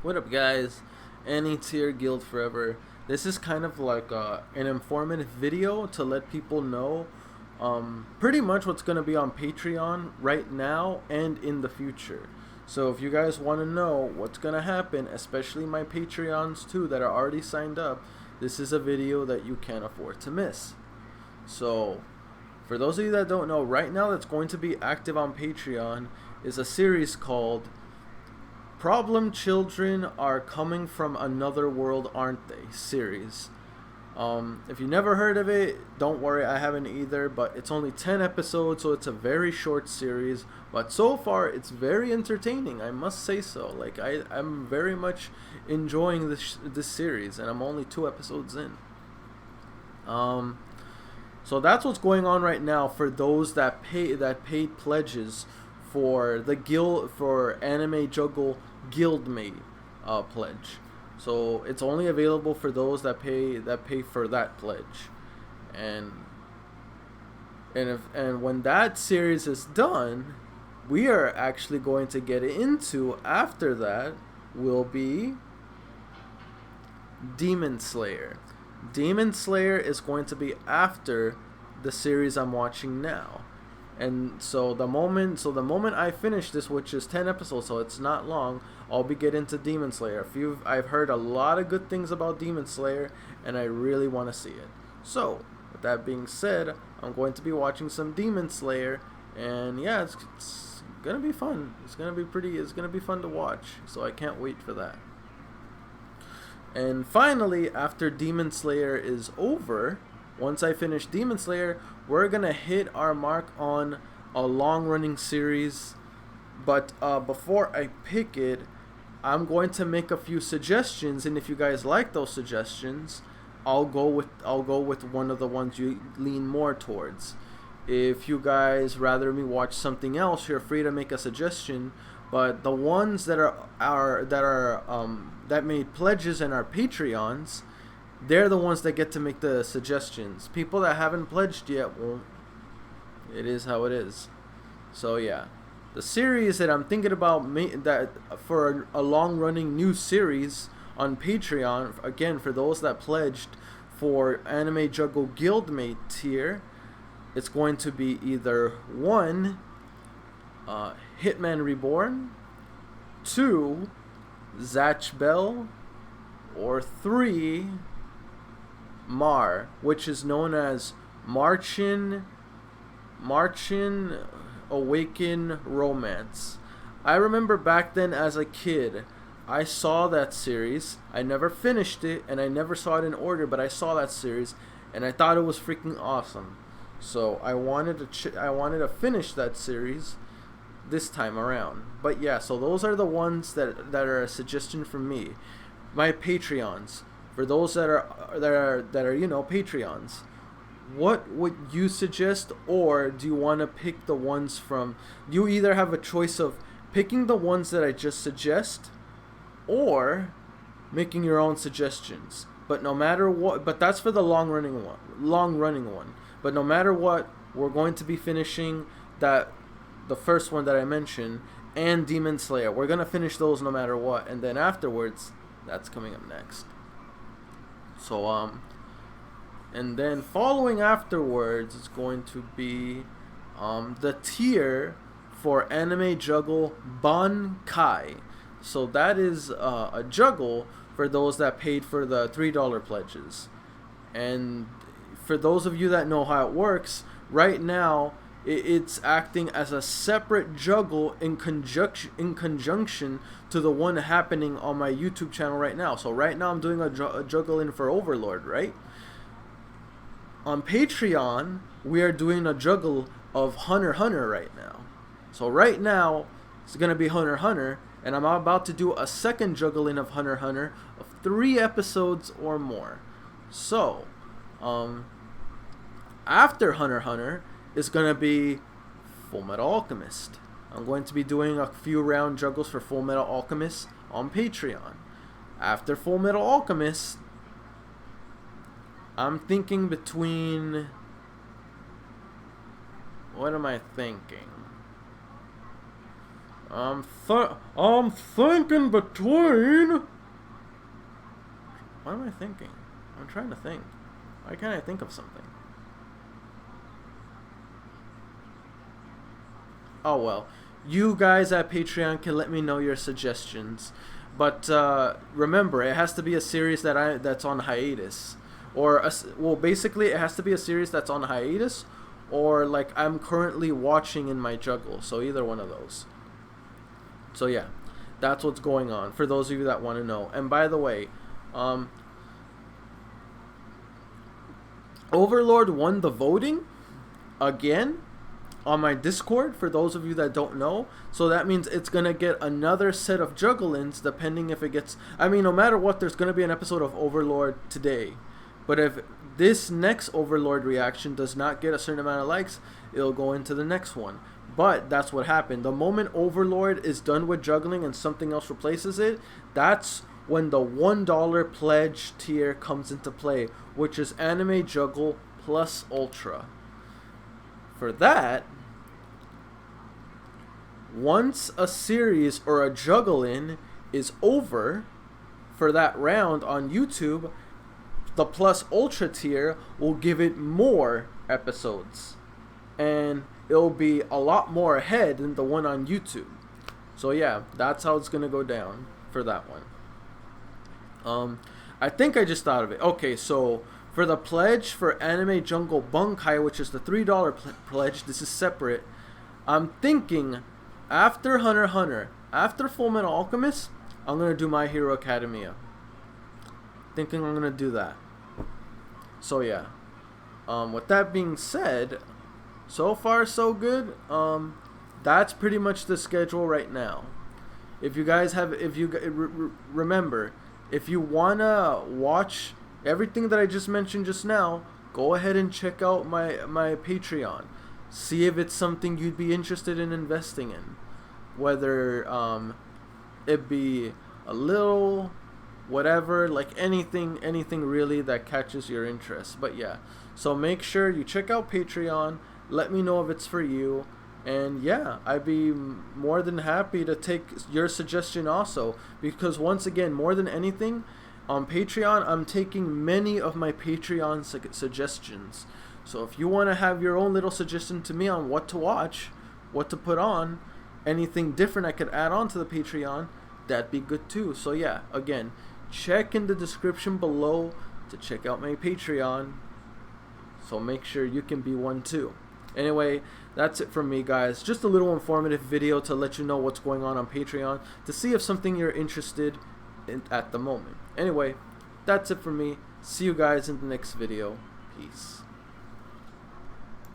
What up, guys? Any tier guild forever. This is kind of like an informative video to let people know pretty much what's going to be on Patreon right now and in the future. So if you guys want to know what's going to happen, especially my Patreons too that are already signed up, this is a video that you can't afford to miss. So for those of you that don't know, right now that's going to be active on Patreon is a series called Problem Children Are Coming from Another World, Aren't They? Series. If you never heard of it, don't worry, I haven't either, but it's only 10 episodes, so it's a very short series, but so far it's very entertaining, I must say so. Like, I'm very much enjoying this series, and I'm only 2 episodes in. So that's what's going on right now for those that paid pledges for the guild, for Anime Juggle Guildmate pledge. So it's only available for those that pay for that pledge, and when that series is done, we are actually going to get into, after that will be Demon Slayer. Demon Slayer is going to be after the series I'm watching now. And so the moment I finish this, which is 10 episodes, so it's not long, I'll be getting to Demon Slayer. I've heard a lot of good things about Demon Slayer, and I really want to see it. So with that being said, I'm going to be watching some Demon Slayer, and yeah, it's gonna be fun. It's gonna be fun to watch. So I can't wait for that. And finally, after Demon Slayer is over, once I finish Demon Slayer, we're gonna hit our mark on a long-running series. But before I pick it, I'm going to make a few suggestions, and if you guys like those suggestions, I'll go with one of the ones you lean more towards. If you guys rather me watch something else, you're free to make a suggestion. But the ones that that made pledges and are Patreons, they're the ones that get to make the suggestions. People that haven't pledged yet won't. It is how it is. So yeah, the series that I'm thinking about that for a long-running new series on Patreon, again for those that pledged for Anime Juggle Guildmate tier, it's going to be either 1, Hitman Reborn, 2, Zatch Bell, or 3, Mar, which is known as Marchin Awaken Romance. I remember back then as a kid, I saw that series. I never finished it, and I never saw it in order, but I saw that series, and I thought it was freaking awesome. So I wanted to finish that series this time around. But yeah, so those are the ones that are a suggestion from me. My Patreons. For those that are Patreons, what would you suggest, or do you want to pick the ones from? You either have a choice of picking the ones that I just suggest, or making your own suggestions. But no matter what, but that's for the long running one. But no matter what, we're going to be finishing the first one that I mentioned, and Demon Slayer. We're gonna finish those no matter what, and then afterwards, that's coming up next. So and then following afterwards is going to be the tier for Anime Juggle Bankai. So that is a juggle for those that paid for the $3 pledges. And for those of you that know how it works, right now it's acting as a separate juggle in conjunction to the one happening on my YouTube channel right now. So right now I'm doing a juggling for Overlord, right? On Patreon, we are doing a juggle of Hunter x Hunter right now. So right now, it's going to be Hunter x Hunter, and I'm about to do a second juggling of Hunter x Hunter of 3 episodes or more. So, after Hunter x Hunter is going to be Full Metal Alchemist. I'm going to be doing a few round juggles for Full Metal Alchemist on Patreon. After Full Metal Alchemist, I'm thinking between... What am I thinking? I'm thinking between. What am I thinking? I'm trying to think. Why can't I think of something? Oh well. You guys at Patreon can let me know your suggestions. But remember, it has to be a series that's on hiatus. Well, basically, it has to be a series that's on hiatus, or like I'm currently watching in my juggle. So either one of those. So yeah, that's what's going on for those of you that want to know. And by the way, Overlord won the voting again on my Discord for those of you that don't know. So that means it's gonna get another set of jugglins depending if it gets. I mean, no matter what, there's gonna be an episode of Overlord today. But if this next Overlord reaction does not get a certain amount of likes, it'll go into the next one. But that's what happened. The moment Overlord is done with juggling and something else replaces it, that's when the $1 pledge tier comes into play, which is Anime Juggle plus Ultra. For that, once a series or a juggle-in is over for that round on YouTube, the plus Ultra tier will give it more episodes. And it'll be a lot more ahead than the one on YouTube. So yeah, that's how it's gonna go down for that one. I think I just thought of it. Okay, so for the pledge for Anime Jungle Bunkai, which is the $3 pledge, this is separate. I'm thinking after Hunter x Hunter, after Fullmetal Alchemist, I'm gonna do My Hero Academia. Thinking I'm gonna do that. So yeah. With that being said, so far so good. That's pretty much the schedule right now. If you guys have, remember, if you wanna watch everything that I just mentioned just now, go ahead and check out my Patreon. See if it's something you'd be interested in investing in. Whether it be a little, whatever, like anything really that catches your interest. But yeah, so make sure you check out Patreon. Let me know if it's for you. And yeah, I'd be more than happy to take your suggestion also. Because once again, more than anything, on Patreon, I'm taking many of my Patreon suggestions. So if you want to have your own little suggestion to me on what to watch, what to put on, anything different I could add on to the Patreon, that'd be good too. So yeah, again, check in the description below to check out my Patreon. So make sure you can be one too. Anyway, that's it from me, guys. Just a little informative video to let you know what's going on Patreon, to see if something you're interested in at the moment. Anyway, that's it from me. See you guys in the next video. Peace.